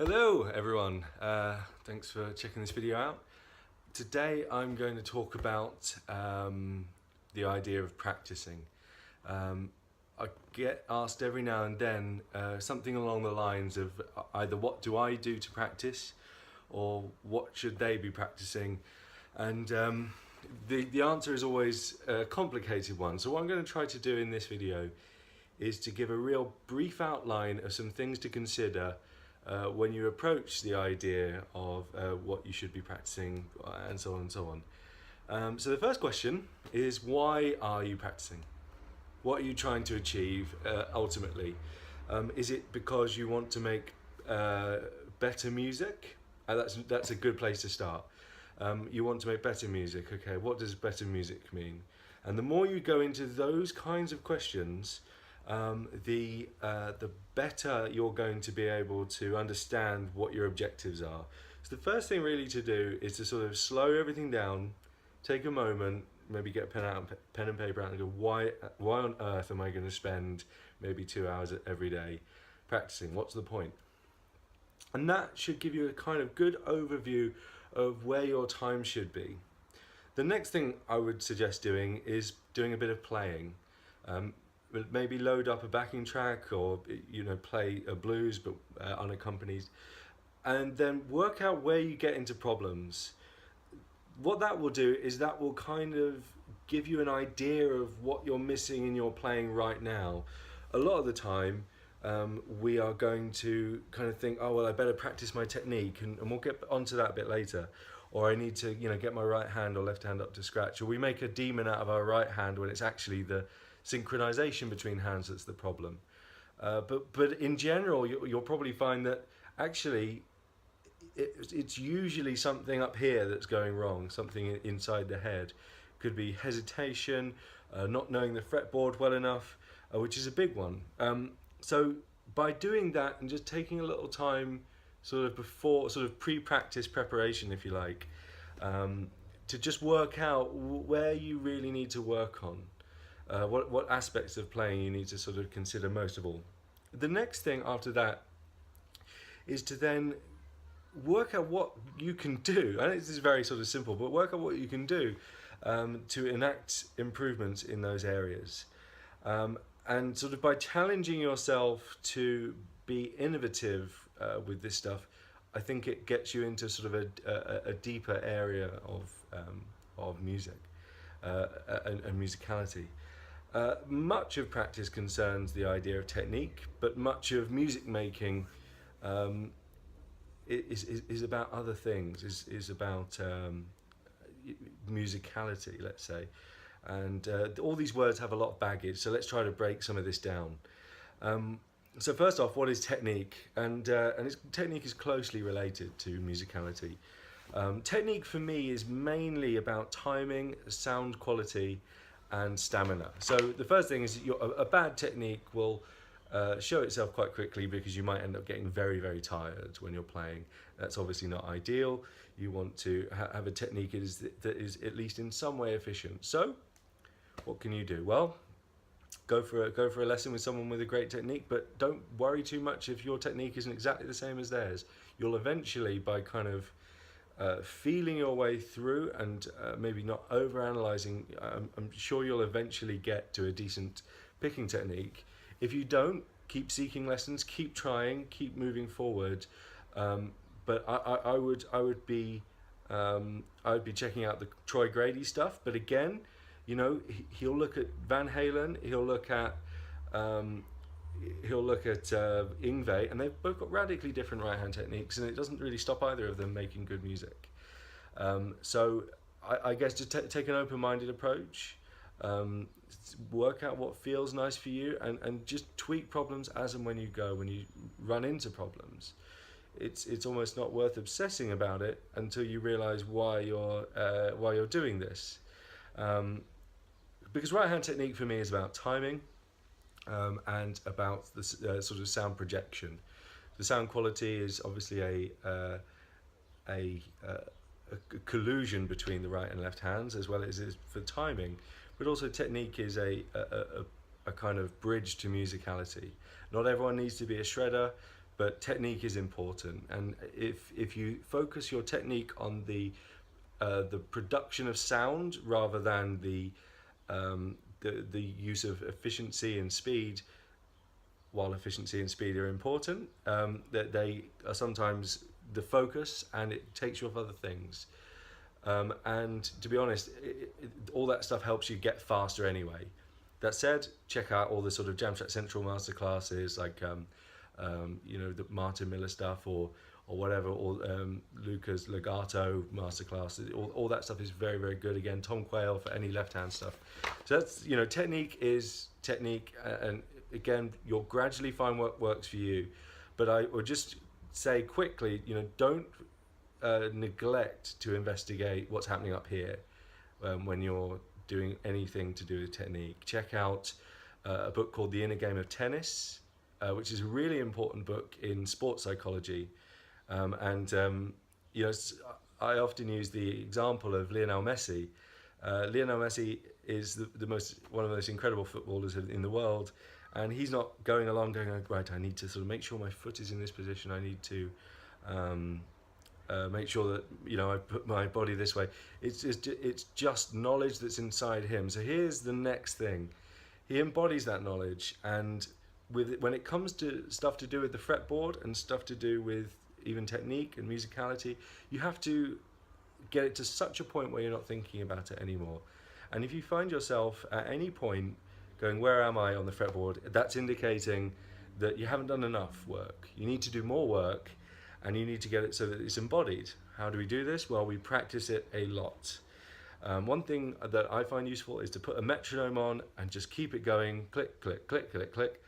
Hello everyone, thanks for checking this video out. Today I'm going to talk about the idea of practicing. I get asked every now and then something along the lines of either what do I do to practice or what should they be practicing, and the answer is always a complicated one. So what I'm going to try to do in this video is to give a real brief outline of some things to consider when you approach the idea of what you should be practicing, and so on and so on. So the first question is, why are you practicing? What are you trying to achieve ultimately? Is it because you want to make better music? That's a good place to start. You want to make better music. Okay, what does better music mean? And the more you go into those kinds of questions, the better you're going to be able to understand what your objectives are. So the first thing really to do is to sort of slow everything down, take a moment, maybe get a pen and paper out and go, why on earth am I going to spend maybe 2 hours every day practicing? What's the point? And that should give you a kind of good overview of where your time should be. The next thing I would suggest doing is doing a bit of playing. Maybe load up a backing track, or play a blues but unaccompanied, and then work out where you get into problems. What that will do is that will kind of give you an idea of what you're missing in your playing right now. A lot of the time we are going to kind of think, oh well, I better practice my technique, and we'll get onto that a bit later. Or I need to get my right hand or left hand up to scratch. Or we make a demon out of our right hand when it's actually the synchronization between hands that's the problem. But in general, you'll probably find that actually it's usually something up here that's going wrong, something inside the head. Could be hesitation, not knowing the fretboard well enough, which is a big one. So by doing that and just taking a little time sort of before, sort of pre-practice preparation, if you like, to just work out where you really need to work on. What aspects of playing you need to sort of consider most of all. The next thing after that is to then work out what you can do. I know this is very sort of simple, but work out what you can do to enact improvements in those areas. And sort of by challenging yourself to be innovative with this stuff, I think it gets you into sort of a deeper area of music and musicality. Much of practice concerns the idea of technique, but much of music making is about other things, is about musicality, let's say. And all these words have a lot of baggage, so let's try to break some of this down. So first off, what is technique? And technique is closely related to musicality. Technique for me is mainly about timing, sound quality, and stamina. So the first thing is a bad technique will show itself quite quickly, because you might end up getting very, very tired when you're playing. That's obviously not ideal. You want to have a technique that is at least in some way efficient. So what can you do? Well, go for a lesson with someone with a great technique, but don't worry too much if your technique isn't exactly the same as theirs. You'll eventually, by kind of feeling your way through and maybe not over-analysing, I'm sure you'll eventually get to a decent picking technique. If you don't, keep seeking lessons, keep trying, keep moving forward. But I would be checking out the Troy Grady stuff. But again, he'll look at Van Halen, he'll look at Yngwie, and they've both got radically different right-hand techniques, and it doesn't really stop either of them making good music. So I guess just take an open-minded approach, work out what feels nice for you, and just tweak problems as and when you go. When you run into problems, it's almost not worth obsessing about it until you realise why you're doing this. Because right-hand technique for me is about timing and about the sort of sound projection. The sound quality is obviously a collusion between the right and left hands, as well as is for timing. But also technique is a kind of bridge to musicality. Not everyone needs to be a shredder, but technique is important. And if you focus your technique on the production of sound rather than the use of efficiency and speed, while efficiency and speed are important, that they are sometimes the focus, and it takes you off other things. And to be honest, all that stuff helps you get faster anyway. That said, check out all the sort of Jamtrack Central masterclasses, like the Martin Miller stuff, or whatever, or Luca's Legato masterclass. All that stuff is very, very good. Again, Tom Quayle for any left-hand stuff. So that's, technique is technique, and again, you'll gradually find what works for you. But I would just say quickly, don't neglect to investigate what's happening up here when you're doing anything to do with technique. Check out a book called The Inner Game of Tennis, which is a really important book in sports psychology. I often use the example of Lionel Messi. Lionel Messi is one of the most incredible footballers in the world, and he's not going along going, oh, right, I need to sort of make sure my foot is in this position, I need to make sure that I put my body this way. It's just knowledge that's inside him. So here's the next thing: he embodies that knowledge, and when it comes to stuff to do with the fretboard and stuff to do with even technique and musicality, you have to get it to such a point where you're not thinking about it anymore. And if you find yourself at any point going, where am I on the fretboard, that's indicating that you haven't done enough work. You need to do more work, and you need to get it so that it's embodied. How do we do this? Well, we practice it a lot. One thing that I find useful is to put a metronome on and just keep it going, click, click, click, click, click.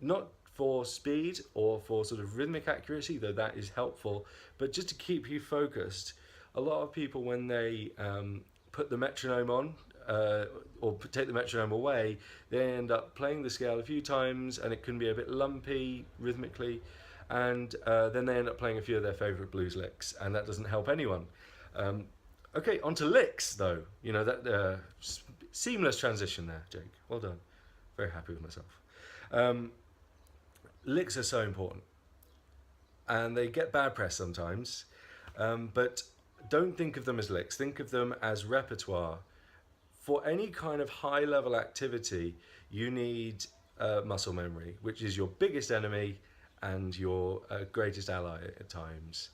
Not for speed or for sort of rhythmic accuracy, though that is helpful, but just to keep you focused. A lot of people, when they put the metronome on or take the metronome away, they end up playing the scale a few times, and it can be a bit lumpy rhythmically, and then they end up playing a few of their favourite blues licks, and that doesn't help anyone. Okay, on to licks, though. That seamless transition there, Jake. Well done. Very happy with myself. Licks are so important, and they get bad press sometimes, but don't think of them as licks. Think of them as repertoire. For any kind of high-level activity, you need muscle memory, which is your biggest enemy and your greatest ally at times.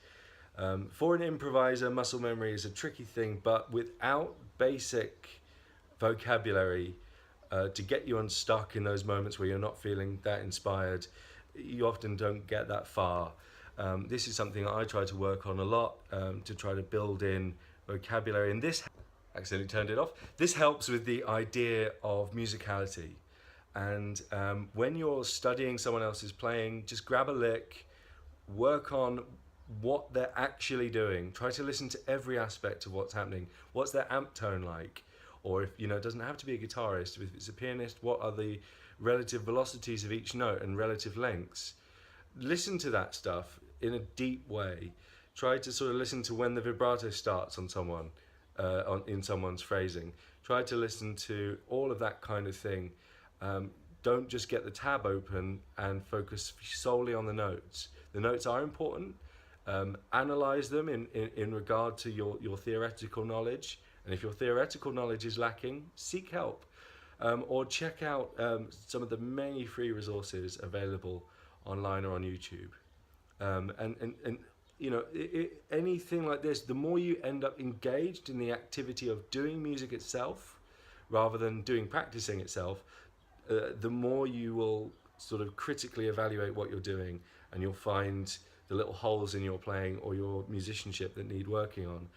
For an improviser, muscle memory is a tricky thing, but without basic vocabulary to get you unstuck in those moments where you're not feeling that inspired, you often don't get that far. This is something I try to work on a lot, to try to build in vocabulary, and this accidentally turned it off. This helps with the idea of musicality. And when you're studying someone else's playing, just grab a lick, work on what they're actually doing. Try to listen to every aspect of what's happening. What's their amp tone like? Or if, it doesn't have to be a guitarist, if it's a pianist, what are the relative velocities of each note and relative lengths? Listen to that stuff in a deep way. Try to sort of listen to when the vibrato starts on someone, in someone's phrasing. Try to listen to all of that kind of thing. Don't just get the tab open and focus solely on the notes. The notes are important. Analyze them in regard to your theoretical knowledge. And if your theoretical knowledge is lacking, seek help. Or check out some of the many free resources available online or on YouTube. Anything like this, the more you end up engaged in the activity of doing music itself, rather than practicing itself, the more you will sort of critically evaluate what you're doing, and you'll find the little holes in your playing or your musicianship that need working on.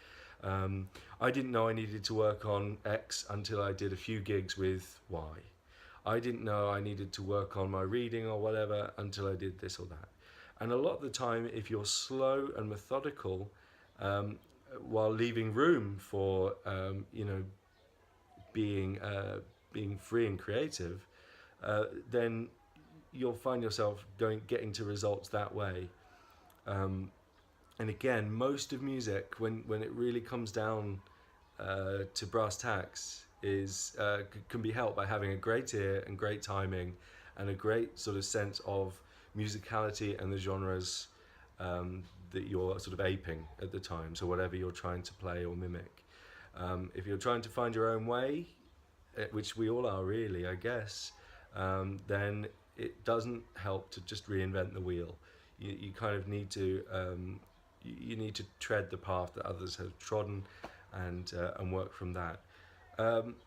I didn't know I needed to work on X until I did a few gigs with Y. I didn't know I needed to work on my reading or whatever until I did this or that. And a lot of the time, if you're slow and methodical, while leaving room for being free and creative, then you'll find yourself getting to results that way. And again, most of music, when it really comes down to brass tacks, can be helped by having a great ear and great timing, and a great sort of sense of musicality and the genres that you're sort of aping at the time, so whatever you're trying to play or mimic. If you're trying to find your own way, which we all are really, I guess, then it doesn't help to just reinvent the wheel. You kind of need to you need to tread the path that others have trodden, and work from that.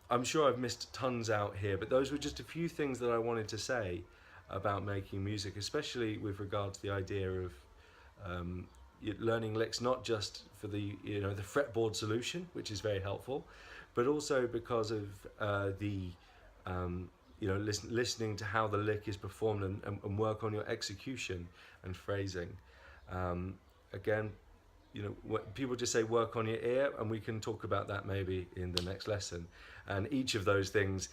I'm sure I've missed tons out here, but those were just a few things that I wanted to say about making music, especially with regard to the idea of learning licks, not just for the the fretboard solution, which is very helpful, but also because of listening to how the lick is performed, and work on your execution and phrasing. Again, people just say work on your ear, and we can talk about that maybe in the next lesson. And each of those things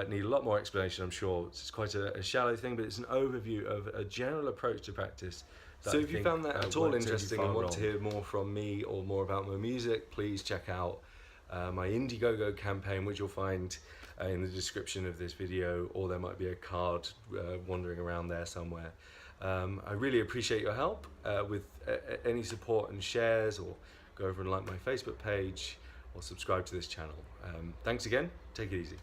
need a lot more explanation, I'm sure. It's quite a shallow thing, but it's an overview of a general approach to practice. So if you found that at all interesting and want to hear more from me or more about my music, please check out my Indiegogo campaign, which you'll find in the description of this video, or there might be a card wandering around there somewhere. I really appreciate your help with any support and shares, or go over and like my Facebook page, or subscribe to this channel. Thanks again, take it easy.